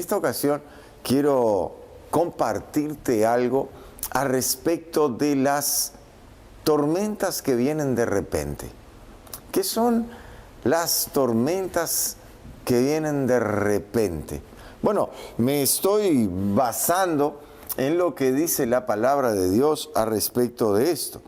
esta ocasión quiero compartirte algo al respecto de las tormentas que vienen de repente. ¿Qué son las tormentas que vienen de repente? Bueno, me estoy basando en lo que dice la palabra de Dios al respecto de esto.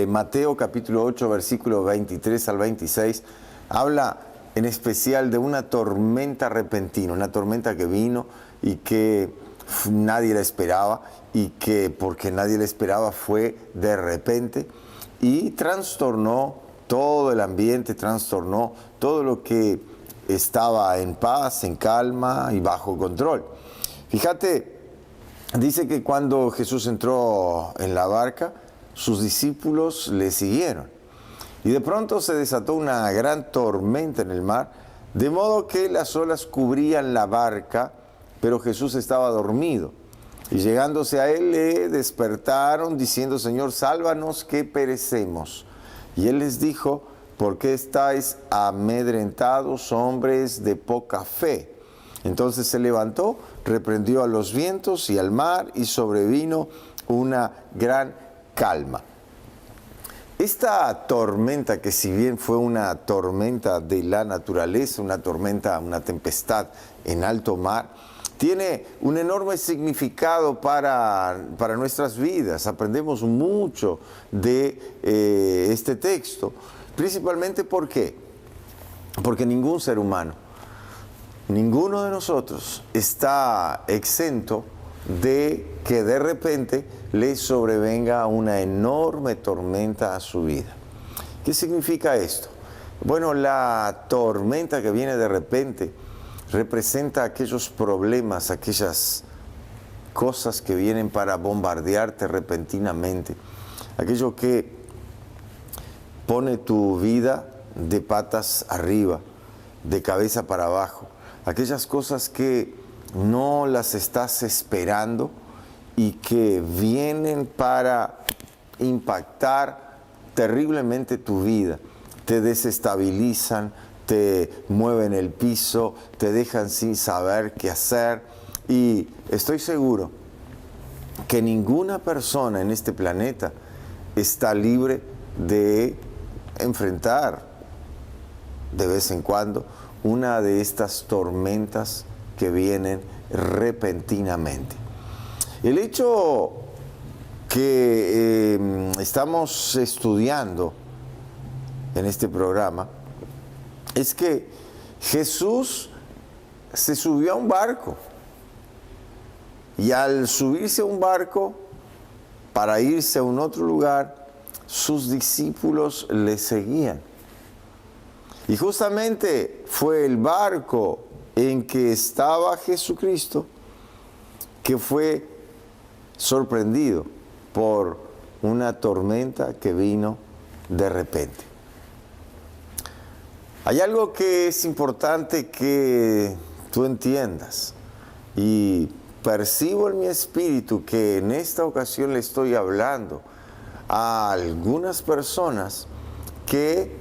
Mateo capítulo 8, versículo 23 al 26, habla en especial de una tormenta repentina, una tormenta que vino y que nadie la esperaba, y que porque nadie la esperaba fue de repente y trastornó todo el ambiente, trastornó todo lo que estaba en paz, en calma y bajo control. Fíjate, dice que cuando Jesús entró en la barca, sus discípulos le siguieron. Y de pronto se desató una gran tormenta en el mar, de modo que las olas cubrían la barca, pero Jesús estaba dormido. Y llegándose a él le despertaron diciendo: Señor, sálvanos que perecemos. Y él les dijo: ¿por qué estáis amedrentados, hombres de poca fe? Entonces se levantó, reprendió a los vientos y al mar, y sobrevino una gran calma. Esta tormenta, que si bien fue una tormenta de la naturaleza, una tormenta, una tempestad en alto mar, tiene un enorme significado para nuestras vidas. Aprendemos mucho de este texto, principalmente ¿por qué? Porque ningún ser humano, ninguno de nosotros está exento de que de repente le sobrevenga una enorme tormenta a su vida. ¿Qué significa esto? Bueno, la tormenta que viene de repente representa aquellos problemas, aquellas cosas que vienen para bombardearte repentinamente, aquello que pone tu vida de patas arriba, de cabeza para abajo, aquellas cosas que no las estás esperando y que vienen para impactar terriblemente tu vida, te desestabilizan, te mueven el piso, te dejan sin saber qué hacer. Y estoy seguro que ninguna persona en este planeta está libre de enfrentar de vez en cuando una de estas tormentas que vienen repentinamente. El hecho que estamos estudiando en este programa es que Jesús se subió a un barco, y al subirse a un barco para irse a un otro lugar, sus discípulos le seguían. Y justamente fue el barco en que estaba Jesucristo que fue sorprendido por una tormenta que vino de repente. Hay algo que es importante que tú entiendas, y percibo en mi espíritu que en esta ocasión le estoy hablando a algunas personas que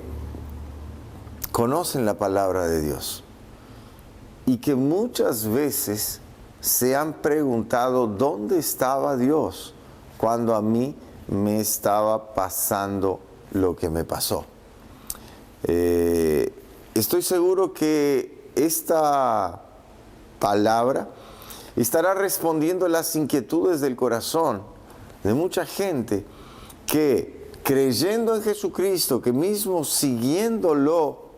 conocen la palabra de Dios y que muchas veces se han preguntado dónde estaba Dios cuando a mí me estaba pasando lo que me pasó. Estoy seguro que esta palabra estará respondiendo a las inquietudes del corazón de mucha gente que, creyendo en Jesucristo, que mismo siguiéndolo,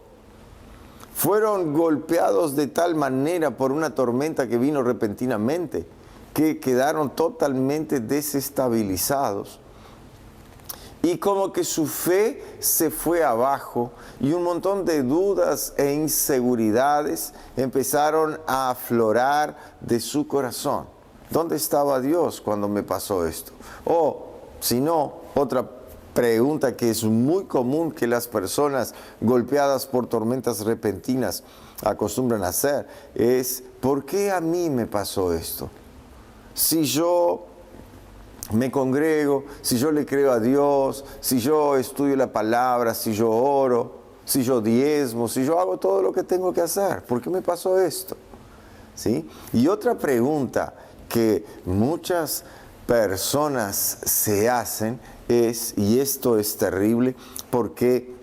fueron golpeados de tal manera por una tormenta que vino repentinamente, que quedaron totalmente desestabilizados. Y como que su fe se fue abajo y un montón de dudas e inseguridades empezaron a aflorar de su corazón. ¿Dónde estaba Dios cuando me pasó esto? O, si no, otra pregunta que es muy común que las personas golpeadas por tormentas repentinas acostumbran a hacer es: ¿por qué a mí me pasó esto? Si yo me congrego, si yo le creo a Dios, si yo estudio la palabra, si yo oro, si yo diezmo, si yo hago todo lo que tengo que hacer, ¿por qué me pasó esto? ¿sí? Y otra pregunta que muchas personas se hacen es, y esto es terrible, porque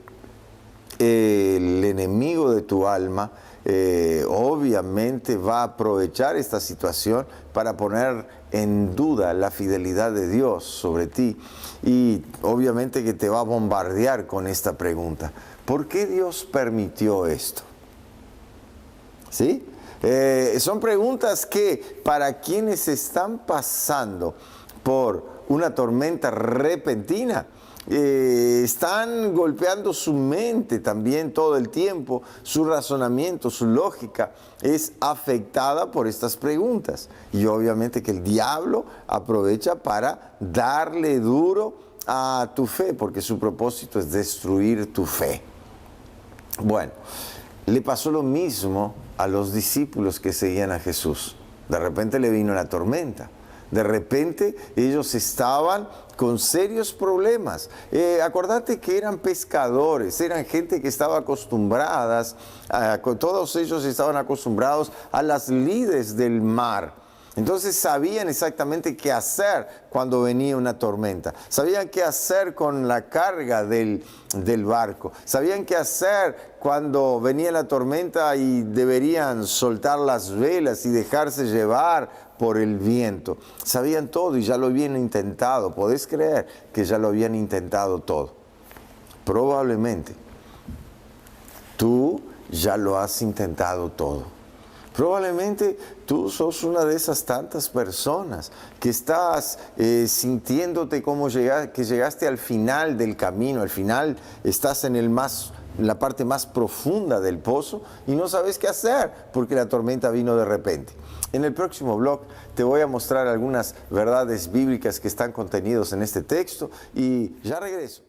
el enemigo de tu alma obviamente va a aprovechar esta situación para poner en duda la fidelidad de Dios sobre ti, y obviamente que te va a bombardear con esta pregunta: ¿por qué Dios permitió esto? ¿Sí? Son preguntas que para quienes están pasando por una tormenta repentina, están golpeando su mente también todo el tiempo, su razonamiento, su lógica es afectada por estas preguntas. Y obviamente que el diablo aprovecha para darle duro a tu fe, porque su propósito es destruir tu fe. Bueno, le pasó lo mismo a los discípulos que seguían a Jesús. De repente le vino la tormenta. De repente ellos estaban con serios problemas. Acordate que eran pescadores, eran gente que estaba acostumbradas, todos ellos estaban acostumbrados a las lides del mar. Entonces sabían exactamente qué hacer cuando venía una tormenta. Sabían qué hacer con la carga del barco. Sabían qué hacer cuando venía la tormenta y deberían soltar las velas y dejarse llevar por el viento. Sabían todo y ya lo habían intentado. ¿Podés creer que ya lo habían intentado todo? Probablemente tú ya lo has intentado todo. Probablemente tú sos una de esas tantas personas que estás sintiéndote como que llegaste al final del camino, al final estás en la parte más profunda del pozo y no sabes qué hacer porque la tormenta vino de repente. En el próximo blog te voy a mostrar algunas verdades bíblicas que están contenidos en este texto y ya regreso.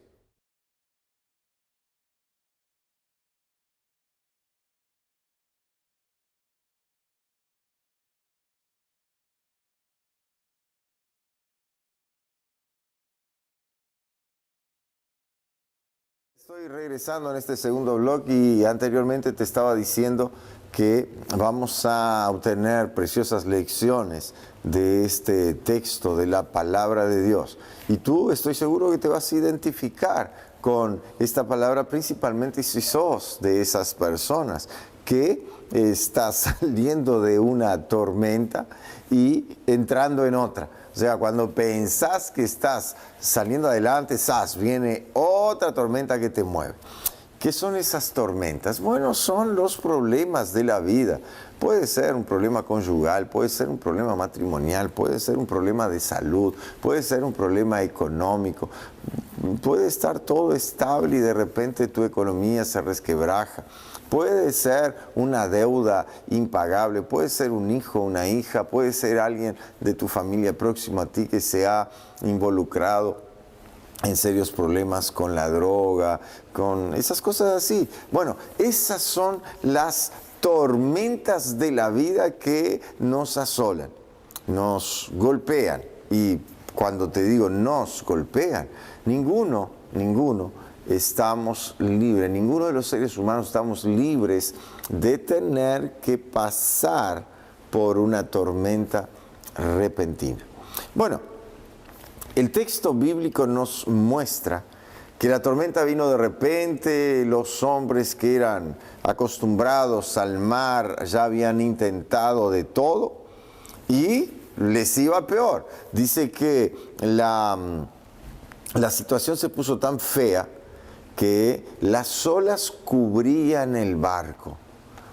Estoy regresando en este segundo blog y anteriormente te estaba diciendo que vamos a obtener preciosas lecciones de este texto de la palabra de Dios. Y tú estoy seguro que te vas a identificar con esta palabra, principalmente si sos de esas personas que estás saliendo de una tormenta y entrando en otra. O sea, cuando pensás que estás saliendo adelante, viene otra tormenta que te mueve. ¿Qué son esas tormentas? Bueno, son los problemas de la vida. Puede ser un problema conyugal, puede ser un problema matrimonial, puede ser un problema de salud, puede ser un problema económico. Puede estar todo estable y de repente tu economía se resquebraja. Puede ser una deuda impagable, puede ser un hijo, una hija, puede ser alguien de tu familia próximo a ti que se ha involucrado en serios problemas con la droga, con esas cosas así. Bueno, esas son las tormentas de la vida que nos asolan, nos golpean. Y cuando te digo nos golpean, ninguno estamos libres, ninguno de los seres humanos estamos libres de tener que pasar por una tormenta repentina. Bueno, el texto bíblico nos muestra que la tormenta vino de repente, los hombres que eran acostumbrados al mar ya habían intentado de todo y les iba peor. Dice que la situación se puso tan fea que las olas cubrían el barco.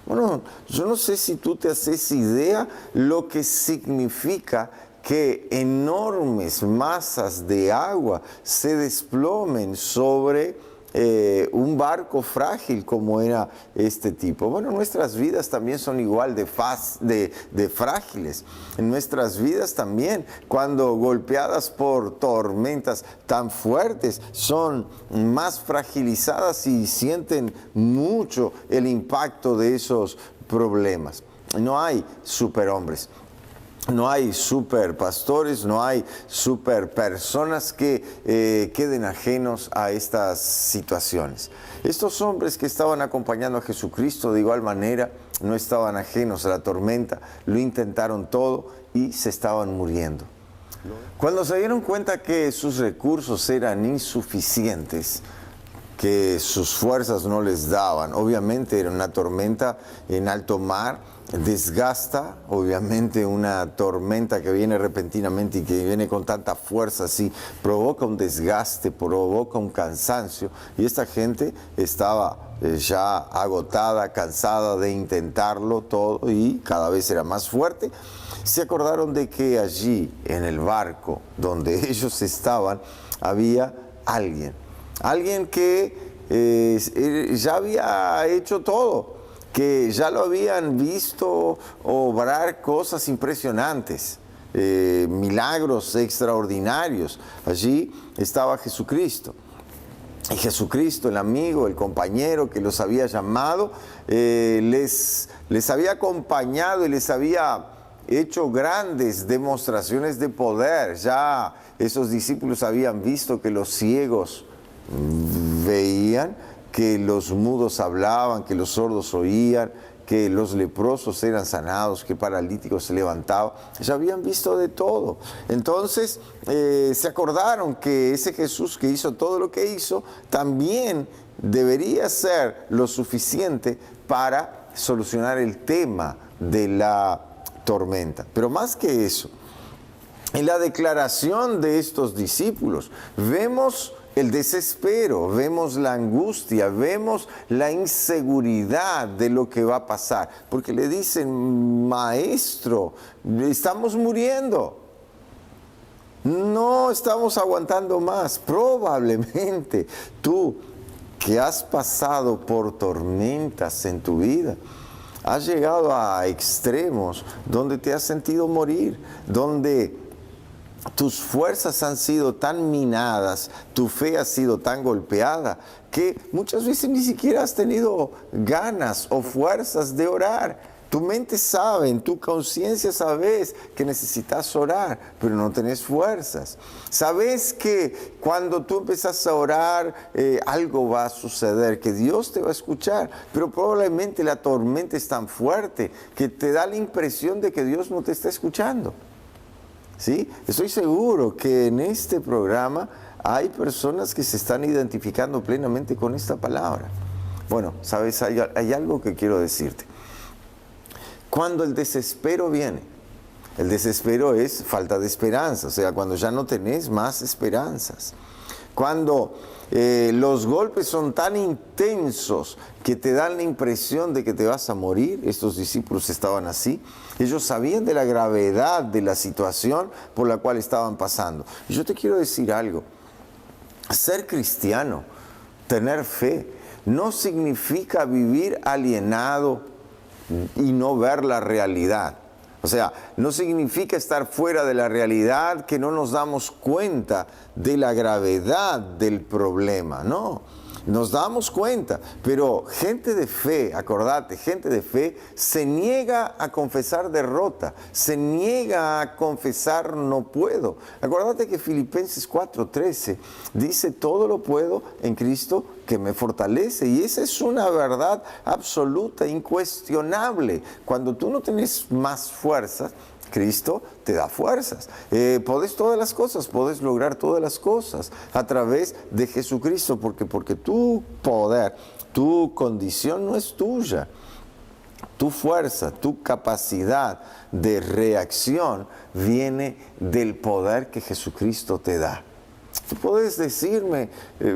Bueno, yo no sé si tú te haces idea lo que significa que enormes masas de agua se desplomen sobre un barco frágil como era este tipo. Bueno, nuestras vidas también son igual de frágiles. En nuestras vidas también, cuando golpeadas por tormentas tan fuertes, son más fragilizadas y sienten mucho el impacto de esos problemas. No hay superhombres. No hay super pastores, no hay super personas que queden ajenos a estas situaciones. Estos hombres que estaban acompañando a Jesucristo de igual manera no estaban ajenos a la tormenta, lo intentaron todo y se estaban muriendo. Cuando se dieron cuenta que sus recursos eran insuficientes, que sus fuerzas no les daban, obviamente era una tormenta en alto mar, desgasta, obviamente una tormenta que viene repentinamente y que viene con tanta fuerza, así provoca un desgaste, provoca un cansancio, y esta gente estaba ya agotada, cansada de intentarlo todo y cada vez era más fuerte. Se acordaron de que allí en el barco donde ellos estaban había alguien que ya había hecho todo, que ya lo habían visto obrar cosas impresionantes, milagros extraordinarios. Allí estaba Jesucristo. Y Jesucristo, el amigo, el compañero que los había llamado, les había acompañado y les había hecho grandes demostraciones de poder. Ya esos discípulos habían visto que los ciegos veían, que los mudos hablaban, que los sordos oían, que los leprosos eran sanados, que paralíticos se levantaban. Ya habían visto de todo. Entonces se acordaron que ese Jesús que hizo todo lo que hizo también debería ser lo suficiente para solucionar el tema de la tormenta. Pero más que eso, en la declaración de estos discípulos vemos el desespero, vemos la angustia, vemos la inseguridad de lo que va a pasar. Porque le dicen: maestro, estamos muriendo. No estamos aguantando más. Probablemente tú, que has pasado por tormentas en tu vida, has llegado a extremos donde te has sentido morir, donde tus fuerzas han sido tan minadas, tu fe ha sido tan golpeada, que muchas veces ni siquiera has tenido ganas o fuerzas de orar. Tu mente sabe, en tu conciencia sabes que necesitas orar, pero no tenés fuerzas. Sabes que cuando tú empezás a orar, algo va a suceder, que Dios te va a escuchar, pero probablemente la tormenta es tan fuerte que te da la impresión de que Dios no te está escuchando. ¿Sí? Estoy seguro que en este programa hay personas que se están identificando plenamente con esta palabra. Bueno, sabes, hay algo que quiero decirte. Cuando el desespero viene, el desespero es falta de esperanza, o sea, cuando ya no tenés más esperanzas. Cuando los golpes son tan intensos que te dan la impresión de que te vas a morir. Estos discípulos estaban así. Ellos sabían de la gravedad de la situación por la cual estaban pasando. Y yo te quiero decir algo. Ser cristiano, tener fe, no significa vivir alienado y no ver la realidad. O sea, no significa estar fuera de la realidad, que no nos damos cuenta de la gravedad del problema, no. Nos damos cuenta, pero gente de fe, acordate, gente de fe se niega a confesar derrota, se niega a confesar no puedo. Acordate que Filipenses 4:13 dice: todo lo puedo en Cristo que me fortalece, y esa es una verdad absoluta, incuestionable. Cuando tú no tienes más fuerzas, Cristo te da fuerzas. Podés todas las cosas, podés lograr todas las cosas a través de Jesucristo, porque tu poder, tu condición no es tuya. Tu fuerza, tu capacidad de reacción viene del poder que Jesucristo te da. Tú puedes decirme: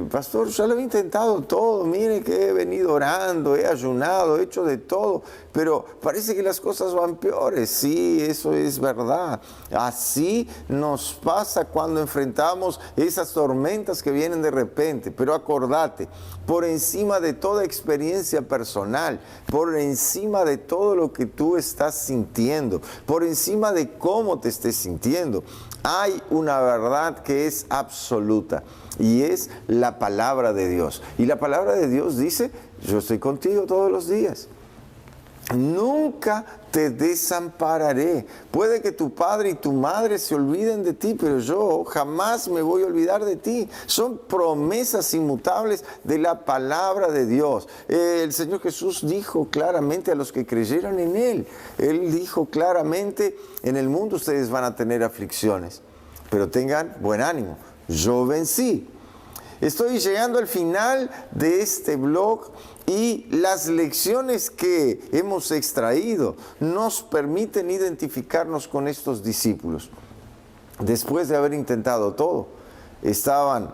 pastor, ya lo he intentado todo, mire que he venido orando, he ayunado, he hecho de todo, pero parece que las cosas van peores. Sí, eso es verdad. Así nos pasa cuando enfrentamos esas tormentas que vienen de repente. Pero acordate, por encima de toda experiencia personal, por encima de todo lo que tú estás sintiendo, por encima de cómo te estés sintiendo, hay una verdad que es absoluta, y es la palabra de Dios. Y la palabra de Dios dice: yo estoy contigo todos los días. Nunca te desampararé. Puede que tu padre y tu madre se olviden de ti, pero yo jamás me voy a olvidar de ti. Son promesas inmutables de la palabra de Dios. El Señor Jesús dijo claramente a los que creyeron en Él. Él dijo claramente, en el mundo ustedes van a tener aflicciones, pero tengan buen ánimo. Yo vencí. Estoy llegando al final de este blog y las lecciones que hemos extraído nos permiten identificarnos con estos discípulos. Después de haber intentado todo, estaban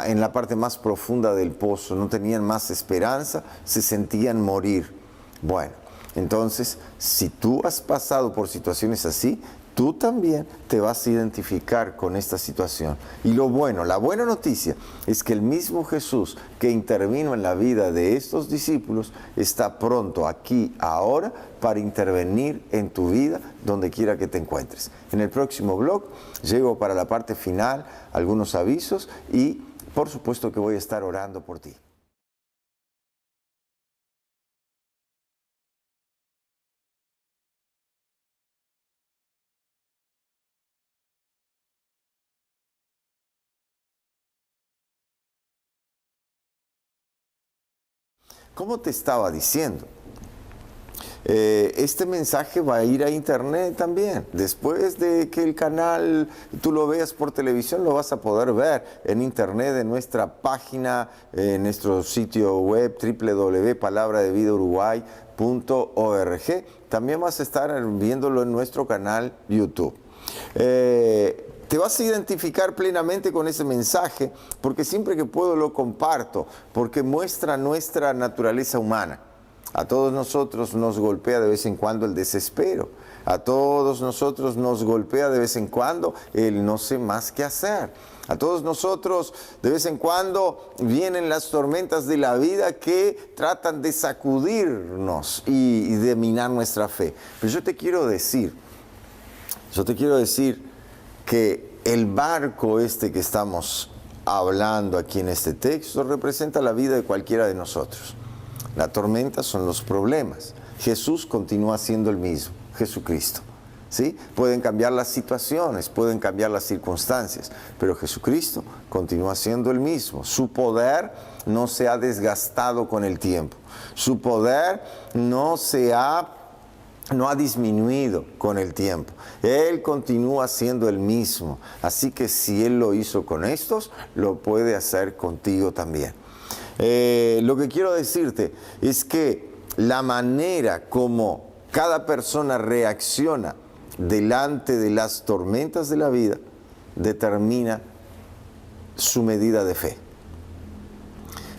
en la parte más profunda del pozo, no tenían más esperanza, se sentían morir. Bueno, entonces, si tú has pasado por situaciones así, tú también te vas a identificar con esta situación. Y la buena noticia es que el mismo Jesús que intervino en la vida de estos discípulos está pronto aquí, ahora, para intervenir en tu vida donde quiera que te encuentres. En el próximo blog llego para la parte final, algunos avisos y por supuesto que voy a estar orando por ti. Como te estaba diciendo, este mensaje va a ir a internet también. Después de que el canal tú lo veas por televisión, lo vas a poder ver en internet, en nuestra página, en nuestro sitio web www.palabradevidauruguay.org. También vas a estar viéndolo en nuestro canal YouTube. Te vas a identificar plenamente con ese mensaje porque siempre que puedo lo comparto, porque muestra nuestra naturaleza humana. A todos nosotros nos golpea de vez en cuando el desespero. A todos nosotros nos golpea de vez en cuando el no sé más qué hacer. A todos nosotros de vez en cuando vienen las tormentas de la vida que tratan de sacudirnos y de minar nuestra fe. Pero yo te quiero decir que el barco que estamos hablando aquí en este texto representa la vida de cualquiera de nosotros. La tormenta son los problemas. Jesús continúa siendo el mismo, Jesucristo. ¿Sí? Pueden cambiar las situaciones, pueden cambiar las circunstancias, pero Jesucristo continúa siendo el mismo. Su poder no se ha desgastado con el tiempo. Su poder no ha disminuido con el tiempo. Él continúa siendo el mismo. Así que si Él lo hizo con estos, lo puede hacer contigo también. Lo que quiero decirte es que la manera como cada persona reacciona delante de las tormentas de la vida determina su medida de fe.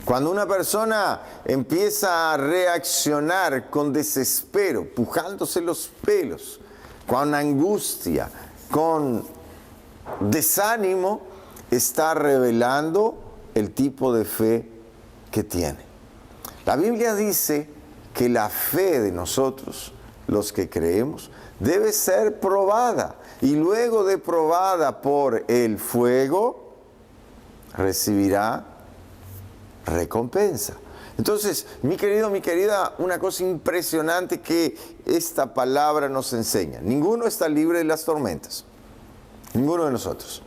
Cuando una persona empieza a reaccionar con desespero, pujándose los pelos, con angustia, con desánimo, está revelando el tipo de fe que tiene. La Biblia dice que la fe de nosotros, los que creemos, debe ser probada. Y luego de probada por el fuego, recibirá recompensa. Entonces, mi querido, mi querida, una cosa impresionante que esta palabra nos enseña. Ninguno está libre de las tormentas. Ninguno de nosotros.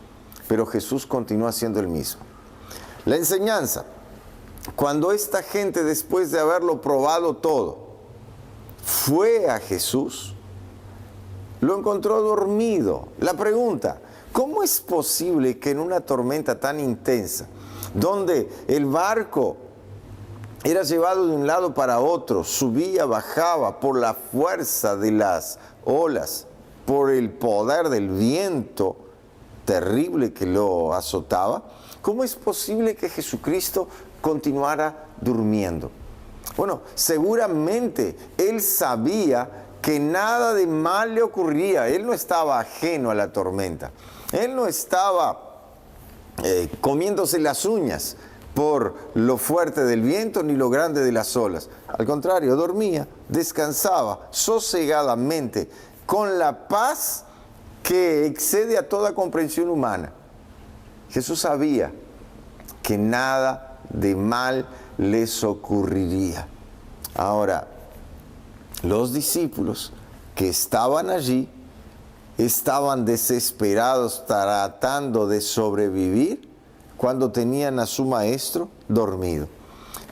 Pero Jesús continúa siendo el mismo. La enseñanza. Cuando esta gente, después de haberlo probado todo, fue a Jesús, lo encontró dormido. La pregunta, ¿cómo es posible que en una tormenta tan intensa, donde el barco era llevado de un lado para otro, subía, bajaba por la fuerza de las olas, por el poder del viento terrible que lo azotaba, cómo es posible que Jesucristo continuara durmiendo? Bueno, seguramente Él sabía que nada de mal le ocurría. Él no estaba ajeno a la tormenta. Él no estaba comiéndose las uñas por lo fuerte del viento ni lo grande de las olas. Al contrario, dormía, descansaba sosegadamente, con la paz que excede a toda comprensión humana. Jesús sabía que nada de mal les ocurriría. Ahora, los discípulos que estaban allí estaban desesperados tratando de sobrevivir cuando tenían a su maestro dormido.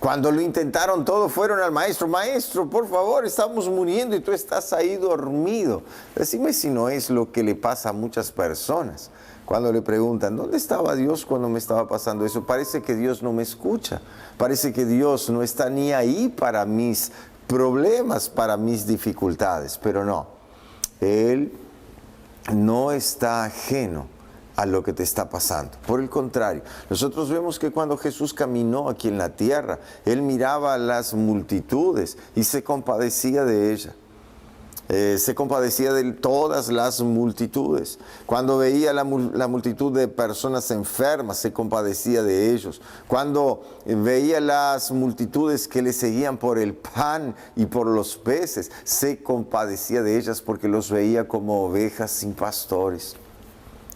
Cuando lo intentaron todo, fueron al maestro: maestro, por favor, estamos muriendo y tú estás ahí dormido. Decime si no es lo que le pasa a muchas personas. Cuando le preguntan: ¿dónde estaba Dios cuando me estaba pasando eso? Parece que Dios no me escucha. Parece que Dios no está ni ahí para mis problemas, para mis dificultades. Pero no, Él no está ajeno a lo que te está pasando. Por el contrario, nosotros vemos que cuando Jesús caminó aquí en la tierra, Él miraba a las multitudes y se compadecía de ellas. Se compadecía de todas las multitudes. Cuando veía la multitud de personas enfermas, se compadecía de ellos. Cuando veía las multitudes que le seguían por el pan y por los peces, se compadecía de ellas porque los veía como ovejas sin pastores.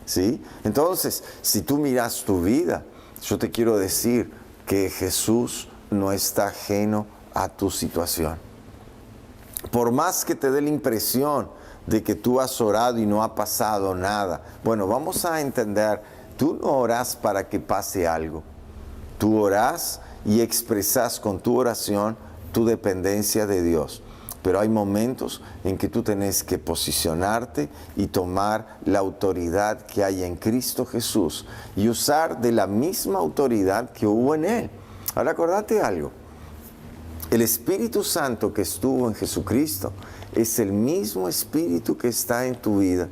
¿Sí? Entonces, si tú miras tu vida, yo te quiero decir que Jesús no está ajeno a tu situación. Por más que te dé la impresión de que tú has orado y no ha pasado nada, bueno, vamos a entender, tú no orás para que pase algo. Tú orás y expresas con tu oración tu dependencia de Dios. Pero hay momentos en que tú tenés que posicionarte y tomar la autoridad que hay en Cristo Jesús y usar de la misma autoridad que hubo en Él. Ahora, acordate algo. El Espíritu Santo que estuvo en Jesucristo es el mismo Espíritu que está en tu vida.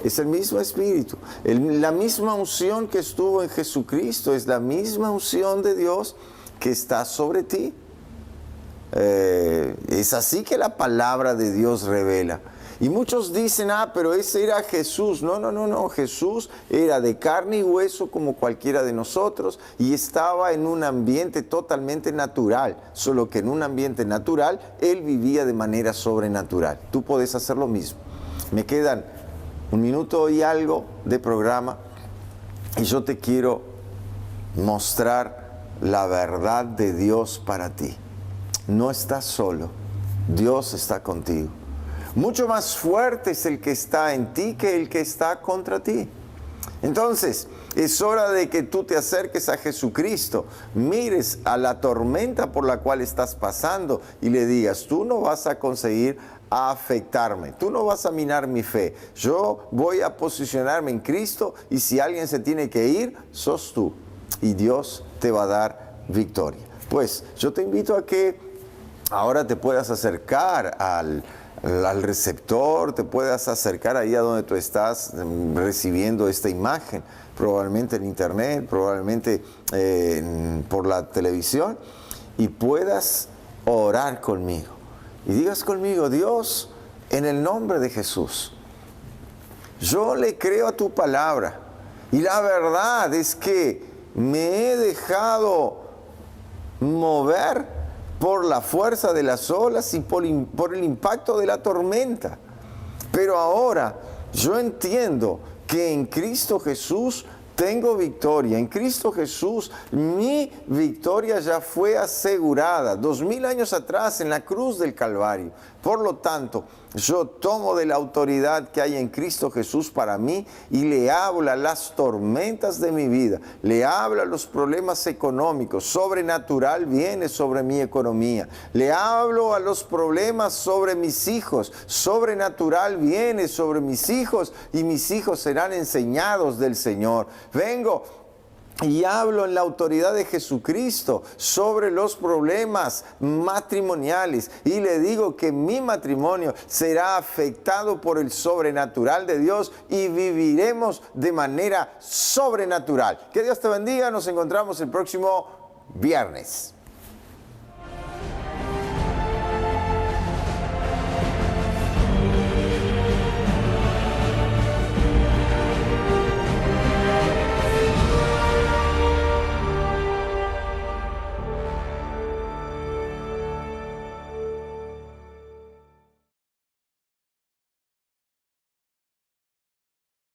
Es el mismo Espíritu. La misma unción que estuvo en Jesucristo es la misma unción de Dios que está sobre ti. Es así que la palabra de Dios revela. Y muchos dicen: pero ese era Jesús. No. Jesús era de carne y hueso como cualquiera de nosotros y estaba en un ambiente totalmente natural. Solo que en un ambiente natural, Él vivía de manera sobrenatural. Tú puedes hacer lo mismo. Me quedan 1 minuto y algo de programa y yo te quiero mostrar la verdad de Dios para ti. No estás solo. Dios está contigo. Mucho más fuerte es el que está en ti que el que está contra ti. Entonces, es hora de que tú te acerques a Jesucristo, mires a la tormenta por la cual estás pasando y le digas: tú no vas a conseguir afectarme, tú no vas a minar mi fe. Yo voy a posicionarme en Cristo y si alguien se tiene que ir, sos tú. Y Dios te va a dar victoria. Pues yo te invito a que ahora te puedas acercar al receptor, te puedas acercar ahí a donde tú estás recibiendo esta imagen, probablemente en internet, probablemente por la televisión, y puedas orar conmigo. Y digas conmigo: Dios, en el nombre de Jesús, yo le creo a tu palabra. Y la verdad es que me he dejado mover por la fuerza de las olas y por el impacto de la tormenta. Pero ahora yo entiendo que en Cristo Jesús tengo victoria. En Cristo Jesús mi victoria ya fue asegurada 2000 años atrás en la cruz del Calvario. Por lo tanto, yo tomo de la autoridad que hay en Cristo Jesús para mí y le hablo a las tormentas de mi vida, le hablo a los problemas económicos. Sobrenatural viene sobre mi economía. Le hablo a los problemas sobre mis hijos. Sobrenatural viene sobre mis hijos y mis hijos serán enseñados del Señor. Vengo y hablo en la autoridad de Jesucristo sobre los problemas matrimoniales y le digo que mi matrimonio será afectado por el sobrenatural de Dios y viviremos de manera sobrenatural. Que Dios te bendiga, nos encontramos el próximo viernes.